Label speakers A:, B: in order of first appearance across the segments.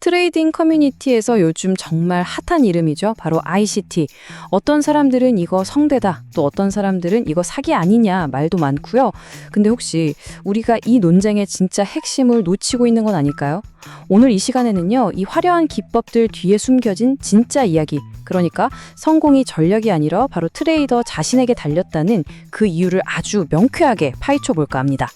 A: 트레이딩 커뮤니티에서 요즘 정말 핫한 이름이죠. 바로 ICT. 어떤 사람들은 이거 성대다, 또 어떤 사람들은 이거 사기 아니냐 말도 많고요. 근데 혹시 우리가 이 논쟁의 진짜 핵심을 놓치고 있는 건 아닐까요? 오늘 이 시간에는요, 이 화려한 기법들 뒤에 숨겨진 진짜 이야기, 그러니까 성공이 전략이 아니라 바로 트레이더 자신에게 달렸다는 그 이유를 아주 명쾌하게 파헤쳐 볼까 합니다.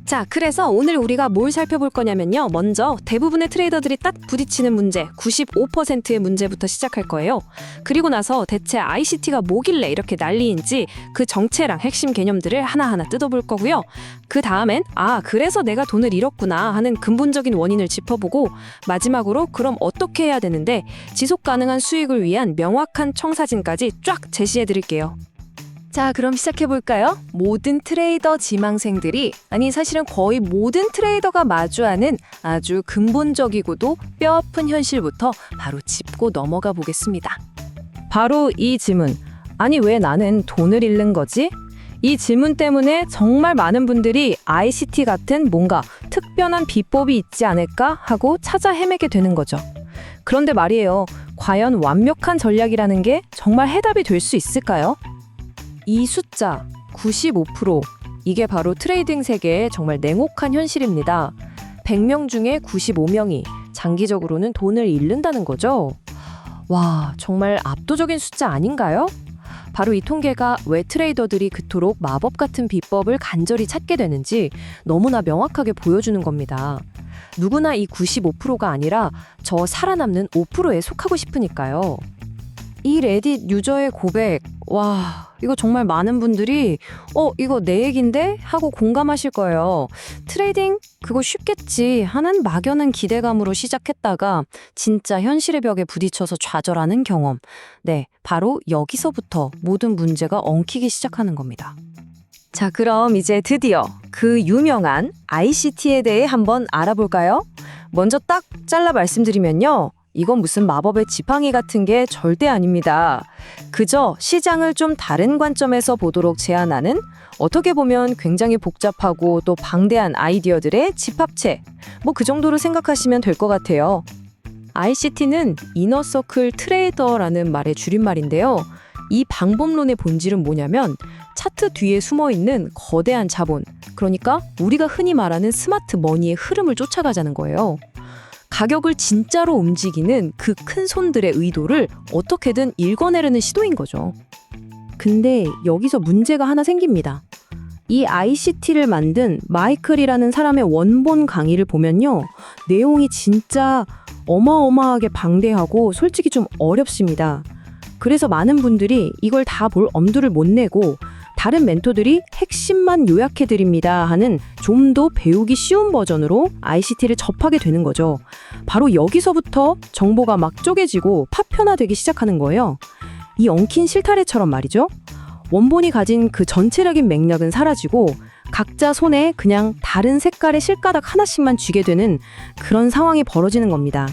B: 자, 그래서 오늘 우리가 뭘 살펴볼 거냐면요. 먼저 대부분의 트레이더들이 딱 부딪히는 문제, 95%의 문제부터 시작할 거예요. 그리고 나서 대체 ICT가 뭐길래 이렇게 난리인지 그 정체랑 핵심 개념들을 하나하나 뜯어볼 거고요. 그 다음엔 그래서 내가 돈을 잃었구나 하는 근본적인 원인을 짚어보고, 마지막으로 그럼 어떻게 해야 되는데 지속 가능한 수익을 위한 명확한 청사진까지 쫙 제시해 드릴게요. 자, 그럼 시작해볼까요? 모든 트레이더 지망생들이, 아니 사실은 거의 모든 트레이더가 마주하는 아주 근본적이고도 뼈아픈 현실부터 바로 짚고 넘어가 보겠습니다.
A: 바로 이 질문. 아니, 왜 나는 돈을 잃는 거지? 이 질문 때문에 정말 많은 분들이 ICT 같은 뭔가 특별한 비법이 있지 않을까 하고 찾아 헤매게 되는 거죠. 그런데 말이에요. 과연 완벽한 전략이라는 게 정말 해답이 될 수 있을까요? 이 숫자 95%, 이게 바로 트레이딩 세계의 정말 냉혹한 현실입니다. 100명 중에 95명이 장기적으로는 돈을 잃는다는 거죠. 와, 정말 압도적인 숫자 아닌가요? 바로 이 통계가 왜 트레이더들이 그토록 마법 같은 비법을 간절히 찾게 되는지 너무나 명확하게 보여주는 겁니다. 누구나 이 95%가 아니라 저 살아남는 5%에 속하고 싶으니까요. 이 레딧 유저의 고백, 와, 이거 정말 많은 분들이 이거 내 얘긴데? 하고 공감하실 거예요. 트레이딩? 그거 쉽겠지 하는 막연한 기대감으로 시작했다가 진짜 현실의 벽에 부딪혀서 좌절하는 경험. 네, 바로 여기서부터 모든 문제가 엉키기 시작하는 겁니다. 자, 그럼 이제 드디어 그 유명한 ICT에 대해 한번 알아볼까요? 먼저 딱 잘라 말씀드리면요. 이건 무슨 마법의 지팡이 같은 게 절대 아닙니다. 그저 시장을 좀 다른 관점에서 보도록 제안하는, 어떻게 보면 굉장히 복잡하고 또 방대한 아이디어들의 집합체, 그 정도로 생각하시면 될 것 같아요. ICT는 이너서클 트레이더라는 말의 줄임말인데요. 이 방법론의 본질은 뭐냐면 차트 뒤에 숨어있는 거대한 자본, 그러니까 우리가 흔히 말하는 스마트 머니의 흐름을 쫓아가자는 거예요. 가격을 진짜로 움직이는 그 큰 손들의 의도를 어떻게든 읽어내려는 시도인 거죠. 근데 여기서 문제가 하나 생깁니다. 이 ICT를 만든 마이클이라는 사람의 원본 강의를 보면요. 내용이 진짜 어마어마하게 방대하고 솔직히 좀 어렵습니다. 그래서 많은 분들이 이걸 다 볼 엄두를 못 내고 다른 멘토들이 핵심만 요약해드립니다 하는 좀 더 배우기 쉬운 버전으로 ICT를 접하게 되는 거죠. 바로 여기서부터 정보가 막 쪼개지고 파편화되기 시작하는 거예요. 이 엉킨 실타래처럼 말이죠. 원본이 가진 그 전체적인 맥락은 사라지고 각자 손에 그냥 다른 색깔의 실가닥 하나씩만 쥐게 되는 그런 상황이 벌어지는 겁니다.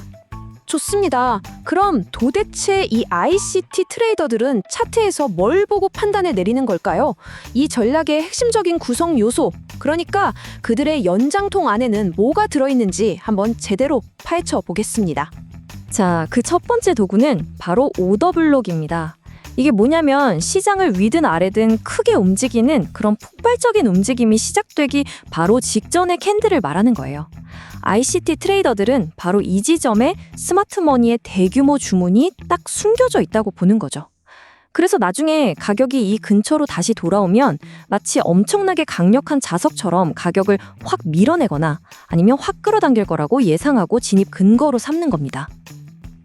B: 좋습니다. 그럼 도대체 이 ICT 트레이더들은 차트에서 뭘 보고 판단을 내리는 걸까요? 이 전략의 핵심적인 구성 요소, 그러니까 그들의 연장통 안에는 뭐가 들어있는지 한번 제대로 파헤쳐 보겠습니다.
A: 자, 그 첫 번째 도구는 바로 오더블록입니다. 이게 뭐냐면 시장을 위든 아래든 크게 움직이는 그런 폭발적인 움직임이 시작되기 바로 직전의 캔들을 말하는 거예요. ICT 트레이더들은 바로 이 지점에 스마트머니의 대규모 주문이 딱 숨겨져 있다고 보는 거죠. 그래서 나중에 가격이 이 근처로 다시 돌아오면 마치 엄청나게 강력한 자석처럼 가격을 확 밀어내거나 아니면 확 끌어당길 거라고 예상하고 진입 근거로 삼는 겁니다.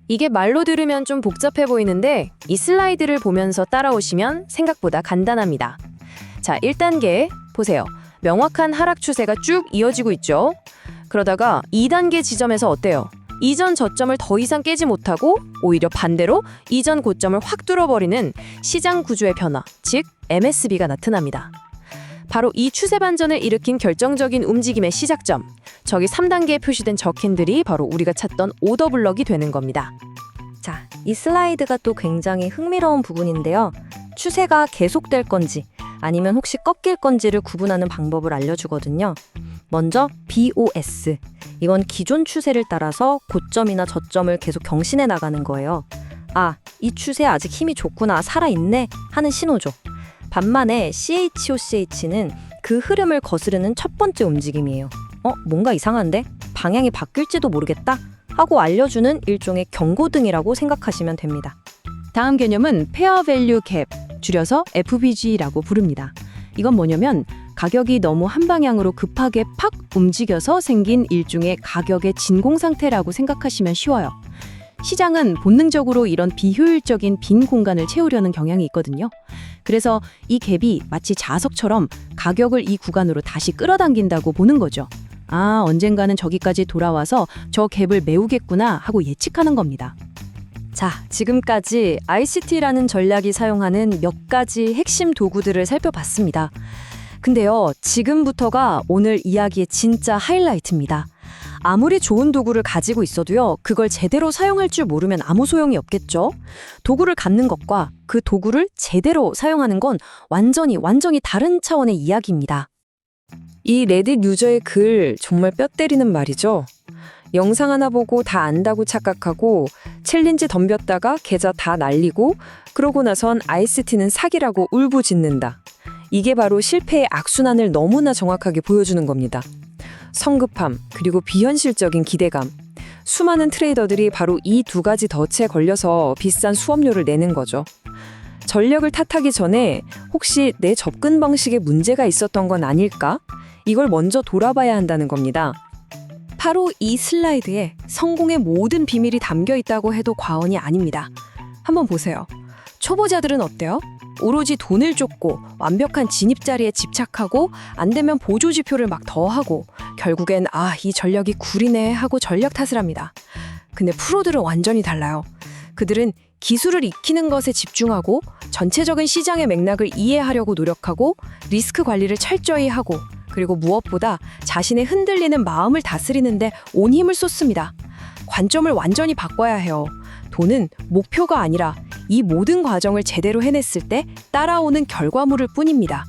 A: 이게 말로 들으면 좀 복잡해 보이는데 이 슬라이드를 보면서 따라오시면 생각보다 간단합니다. 자, 1단계 보세요. 명확한 하락 추세가 쭉 이어지고 있죠. 그러다가 2단계 지점에서 어때요? 이전 저점을 더 이상 깨지 못하고 오히려 반대로 이전 고점을 확 뚫어버리는 시장 구조의 변화, 즉 MSB가 나타납니다. 바로 이 추세 반전을 일으킨 결정적인 움직임의 시작점, 저기 3단계에 표시된 저 캔들이 바로 우리가 찾던 오더블럭이 되는 겁니다. 자, 이 슬라이드가 또 굉장히 흥미로운 부분인데요. 추세가 계속될 건지 아니면 혹시 꺾일 건지를 구분하는 방법을 알려주거든요. 먼저 BOS, 이건 기존 추세를 따라서 고점이나 저점을 계속 경신해 나가는 거예요. 아, 이 추세 아직 힘이 좋구나, 살아있네 하는 신호죠. 반면에 CHOCH는 그 흐름을 거스르는 첫 번째 움직임이에요. 뭔가 이상한데? 방향이 바뀔지도 모르겠다? 하고 알려주는 일종의 경고등이라고 생각하시면 됩니다.
B: 다음 개념은 페어 밸류 갭, 줄여서 FVG라고 부릅니다. 이건 뭐냐면 가격이 너무 한 방향으로 급하게 팍 움직여서 생긴 일종의 가격의 진공 상태라고 생각하시면 쉬워요. 시장은 본능적으로 이런 비효율적인 빈 공간을 채우려는 경향이 있거든요. 그래서 이 갭이 마치 자석처럼 가격을 이 구간으로 다시 끌어당긴다고 보는 거죠. 아, 언젠가는 저기까지 돌아와서 저 갭을 메우겠구나 하고 예측하는 겁니다.
A: 자, 지금까지 ICT라는 전략이 사용하는 몇 가지 핵심 도구들을 살펴봤습니다. 근데요, 지금부터가 오늘 이야기의 진짜 하이라이트입니다. 아무리 좋은 도구를 가지고 있어도요, 그걸 제대로 사용할 줄 모르면 아무 소용이 없겠죠? 도구를 갖는 것과 그 도구를 제대로 사용하는 건 완전히 다른 차원의 이야기입니다. 이 레딧 유저의 글 정말 뼈 때리는 말이죠. 영상 하나 보고 다 안다고 착각하고 챌린지 덤볐다가 계좌 다 날리고 그러고 나선 ICT는 사기라고 울부짖는다. 이게 바로 실패의 악순환을 너무나 정확하게 보여주는 겁니다. 성급함, 그리고 비현실적인 기대감. 수많은 트레이더들이 바로 이 두 가지 덫에 걸려서 비싼 수업료를 내는 거죠. 전략을 탓하기 전에 혹시 내 접근 방식에 문제가 있었던 건 아닐까? 이걸 먼저 돌아봐야 한다는 겁니다. 바로 이 슬라이드에 성공의 모든 비밀이 담겨 있다고 해도 과언이 아닙니다. 한번 보세요. 초보자들은 어때요? 오로지 돈을 쫓고 완벽한 진입 자리에 집착하고 안 되면 보조 지표를 막 더하고 결국엔 이 전략이 구리네 하고 전략 탓을 합니다. 근데 프로들은 완전히 달라요. 그들은 기술을 익히는 것에 집중하고 전체적인 시장의 맥락을 이해하려고 노력하고 리스크 관리를 철저히 하고 그리고 무엇보다 자신의 흔들리는 마음을 다스리는데 온 힘을 쏟습니다. 관점을 완전히 바꿔야 해요. 돈은 목표가 아니라 이 모든 과정을 제대로 해냈을 때 따라오는 결과물일 뿐입니다.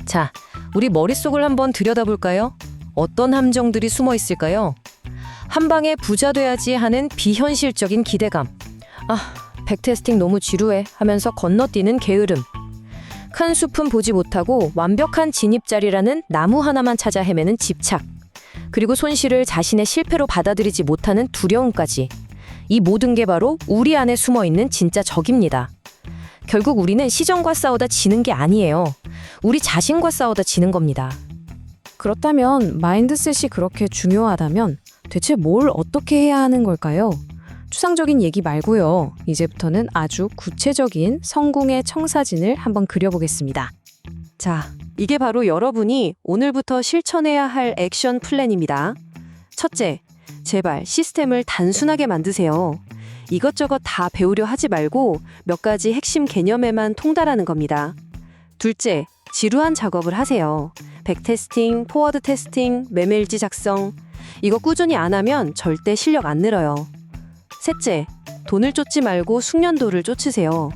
A: 자, 우리 머릿속을 한번 들여다볼까요? 어떤 함정들이 숨어 있을까요? 한 방에 부자 돼야지 하는 비현실적인 기대감. 백테스팅 너무 지루해 하면서 건너뛰는 게으름. 큰 숲은 보지 못하고 완벽한 진입자리라는 나무 하나만 찾아 헤매는 집착. 그리고 손실을 자신의 실패로 받아들이지 못하는 두려움까지. 이 모든 게 바로 우리 안에 숨어있는 진짜 적입니다. 결국 우리는 시장과 싸우다 지는 게 아니에요. 우리 자신과 싸우다 지는 겁니다.
B: 그렇다면 마인드셋이 그렇게 중요하다면 대체 뭘 어떻게 해야 하는 걸까요? 추상적인 얘기 말고요. 이제부터는 아주 구체적인 성공의 청사진을 한번 그려보겠습니다.
A: 자, 이게 바로 여러분이 오늘부터 실천해야 할 액션 플랜입니다. 첫째, 제발 시스템을 단순하게 만드세요. 이것저것 다 배우려 하지 말고 몇 가지 핵심 개념에만 통달하는 겁니다. 둘째, 지루한 작업을 하세요. 백테스팅, 포워드 테스팅, 매매일지 작성. 이거 꾸준히 안 하면 절대 실력 안 늘어요. 셋째, 돈을 쫓지 말고 숙련도를 쫓으세요.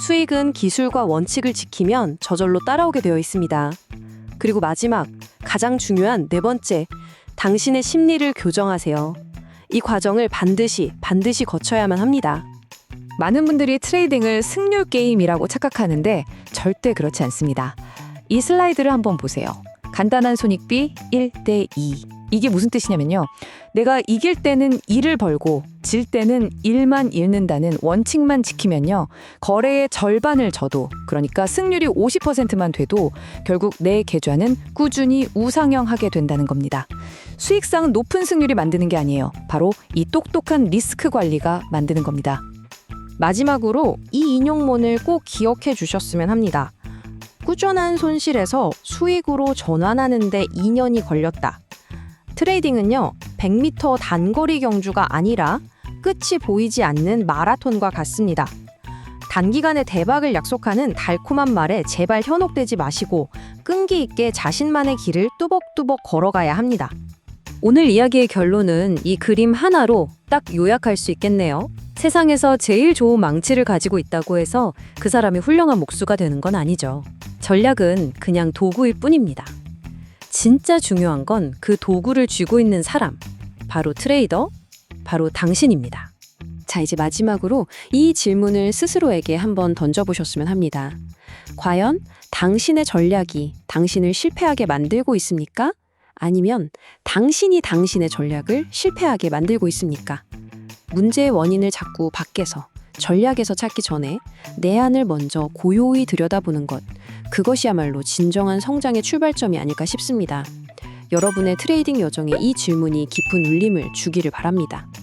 A: 수익은 기술과 원칙을 지키면 저절로 따라오게 되어 있습니다. 그리고 마지막, 가장 중요한 네 번째, 당신의 심리를 교정하세요. 이 과정을 반드시 거쳐야만 합니다.
B: 많은 분들이 트레이딩을 승률 게임이라고 착각하는데 절대 그렇지 않습니다. 이 슬라이드를 한번 보세요. 간단한 손익비 1대2. 이게 무슨 뜻이냐면요. 내가 이길 때는 2를 벌고 질 때는 1만 잃는다는 원칙만 지키면요. 거래의 절반을 져도, 그러니까 승률이 50%만 돼도 결국 내 계좌는 꾸준히 우상향하게 된다는 겁니다. 수익상 높은 승률이 만드는 게 아니에요. 바로 이 똑똑한 리스크 관리가 만드는 겁니다. 마지막으로 이 인용문을 꼭 기억해 주셨으면 합니다. 꾸준한 손실에서 수익으로 전환하는데 2년이 걸렸다. 트레이딩은요, 100m 단거리 경주가 아니라 끝이 보이지 않는 마라톤과 같습니다. 단기간에 대박을 약속하는 달콤한 말에 제발 현혹되지 마시고 끈기 있게 자신만의 길을 뚜벅뚜벅 걸어가야 합니다.
A: 오늘 이야기의 결론은 이 그림 하나로 딱 요약할 수 있겠네요. 세상에서 제일 좋은 망치를 가지고 있다고 해서 그 사람이 훌륭한 목수가 되는 건 아니죠. 전략은 그냥 도구일 뿐입니다. 진짜 중요한 건 그 도구를 쥐고 있는 사람, 바로 트레이더, 바로 당신입니다.
B: 자, 이제 마지막으로 이 질문을 스스로에게 한번 던져보셨으면 합니다. 과연 당신의 전략이 당신을 실패하게 만들고 있습니까? 아니면 당신이 당신의 전략을 실패하게 만들고 있습니까? 문제의 원인을 자꾸 밖에서, 전략에서 찾기 전에 내 안을 먼저 고요히 들여다보는 것, 그것이야말로 진정한 성장의 출발점이 아닐까 싶습니다. 여러분의 트레이딩 여정에 이 질문이 깊은 울림을 주기를 바랍니다.